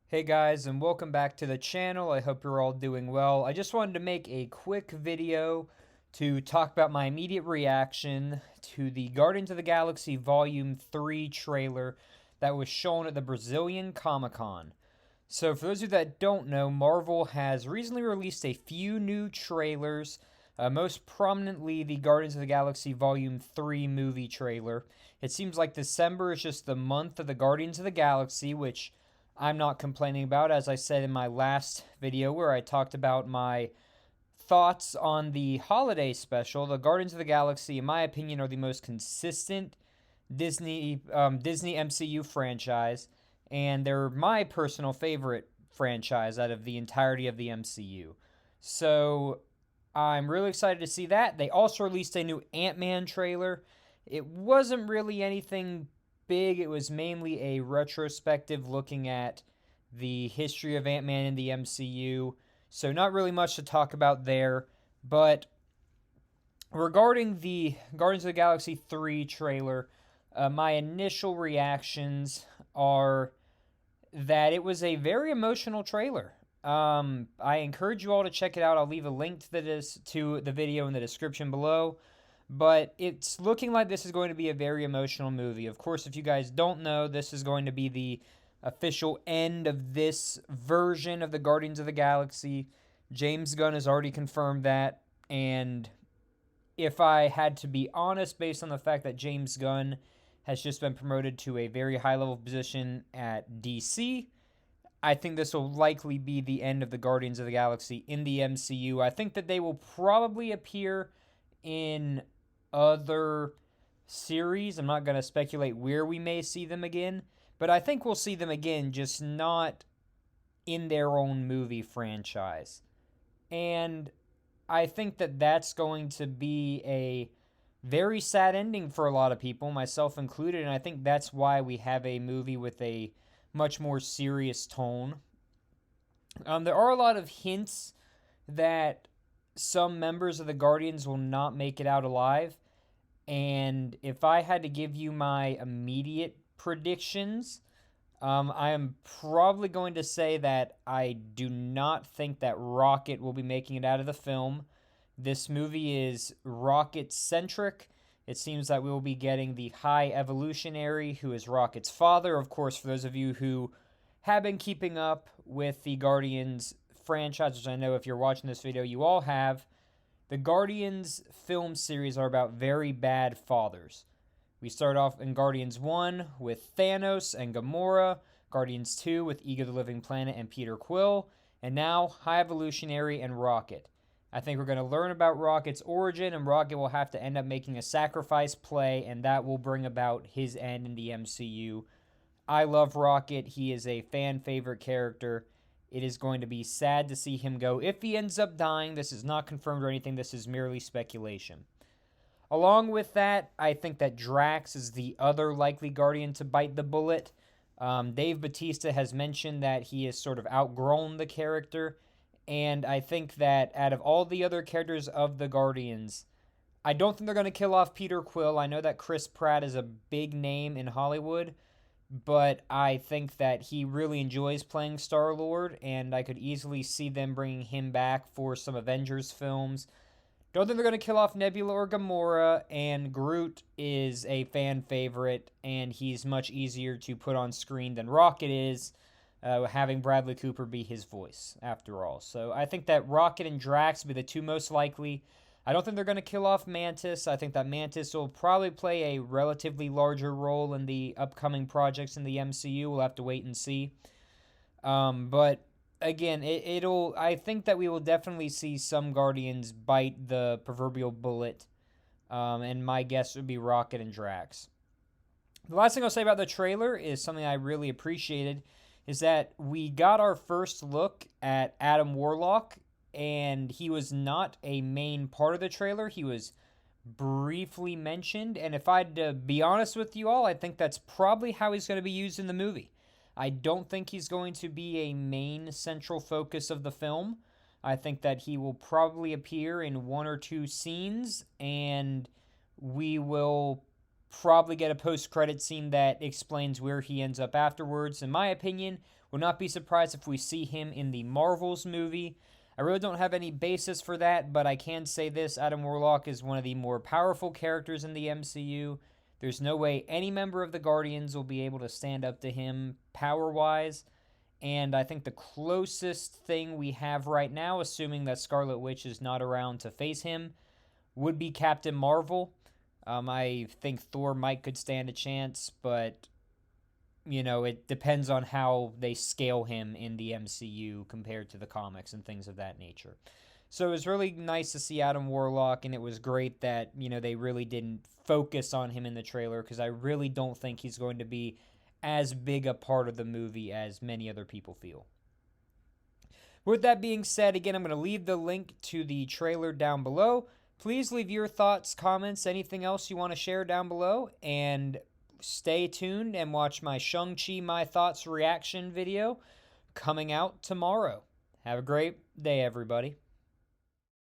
Hey guys, and welcome back to the channel. I hope you're all doing well. I just wanted to make a quick video to talk about my immediate reaction to the Guardians of the Galaxy Volume 3 trailer that was shown at the Brazilian Comic-Con. So for those of you that don't know, Marvel has recently released a few new trailers, most prominently the Guardians of the Galaxy Volume 3 movie trailer. It seems like December is just the month of the Guardians of the Galaxy, which I'm not complaining about, as I said in my last video where I talked about my thoughts on the holiday special. The Guardians of the Galaxy, in my opinion, are the most consistent Disney MCU franchise, and they're my personal favorite franchise out of the entirety of the MCU. So I'm really excited to see that. They also released a new Ant-Man trailer. It wasn't really anything big. It was mainly a retrospective looking at the history of Ant-Man in the MCU. So not really much to talk about there. But regarding the Guardians of the Galaxy 3 trailer, my initial reactions are that it was a very emotional trailer. I encourage you all to check it out. I'll leave a link to the video in the description below. But it's looking like this is going to be a very emotional movie. Of course, if you guys don't know, this is going to be the official end of this version of the Guardians of the Galaxy. James Gunn has already confirmed that. And if I had to be honest, based on the fact that James Gunn has just been promoted to a very high level position at DC, I think this will likely be the end of the Guardians of the Galaxy in the MCU. I think that they will probably appear in other series. I'm not going to speculate where we may see them again, but I think we'll see them again, just not in their own movie franchise. And I think that that's going to be a very sad ending for a lot of people, myself included, and I think that's why we have a movie with a much more serious tone. There are a lot of hints that some members of the Guardians will not make it out alive. And if I had to give you my immediate predictions, I am probably going to say that I do not think that Rocket will be making it out of the film. This movie is Rocket centric. It seems that we will be getting the High Evolutionary, who is Rocket's father. Of course, for those of you who have been keeping up with the Guardians franchise, which I know if you're watching this video, you all have, the Guardians film series are about very bad fathers. We start off in Guardians 1 with Thanos and Gamora, Guardians 2 with Ego the Living Planet and Peter Quill, and now High Evolutionary and Rocket. I think we're going to learn about Rocket's origin, and Rocket will have to end up making a sacrifice play, and that will bring about his end in the MCU. I love Rocket. He is a fan favorite character. It is going to be sad to see him go. If he ends up dying, this is not confirmed or anything. This is merely speculation. Along with that, I think that Drax is the other likely Guardian to bite the bullet. Dave Bautista has mentioned that he has sort of outgrown the character. And I think that out of all the other characters of the Guardians, I don't think they're going to kill off Peter Quill. I know that Chris Pratt is a big name in Hollywood, but I think that he really enjoys playing Star-Lord, and I could easily see them bringing him back for some Avengers films. Don't think they're going to kill off Nebula or Gamora, and Groot is a fan favorite, and he's much easier to put on screen than Rocket is, having Bradley Cooper be his voice, after all. So I think that Rocket and Drax will be the two most likely. I don't think they're going to kill off Mantis. I think that Mantis will probably play a relatively larger role in the upcoming projects in the MCU. We'll have to wait and see. But again, it'll. I think that we will definitely see some Guardians bite the proverbial bullet. And my guess would be Rocket and Drax. The last thing I'll say about the trailer is something I really appreciated, is that we got our first look at Adam Warlock, and he was not a main part of the trailer. He was briefly mentioned, and if I had to be honest with you all, I think that's probably how he's going to be used in the movie. I don't think he's going to be a main central focus of the film. I think that he will probably appear in one or two scenes, and we will probably get a post-credit scene that explains where he ends up afterwards. In my opinion, would not be surprised if we see him in the Marvels movie. I really don't have any basis for that, but I can say this: Adam Warlock is one of the more powerful characters in the MCU. There's no way any member of the Guardians will be able to stand up to him power-wise. And I think the closest thing we have right now, assuming that Scarlet Witch is not around to face him, would be Captain Marvel. I think Thor might could stand a chance, but it depends on how they scale him in the MCU compared to the comics and things of that nature. So it was really nice to see Adam Warlock, and it was great that, they really didn't focus on him in the trailer, because I really don't think he's going to be as big a part of the movie as many other people feel. With that being said, again, I'm going to leave the link to the trailer down below. Please leave your thoughts, comments, anything else you want to share down below, and stay tuned and watch my Shang-Chi My Thoughts reaction video coming out tomorrow. Have a great day, everybody.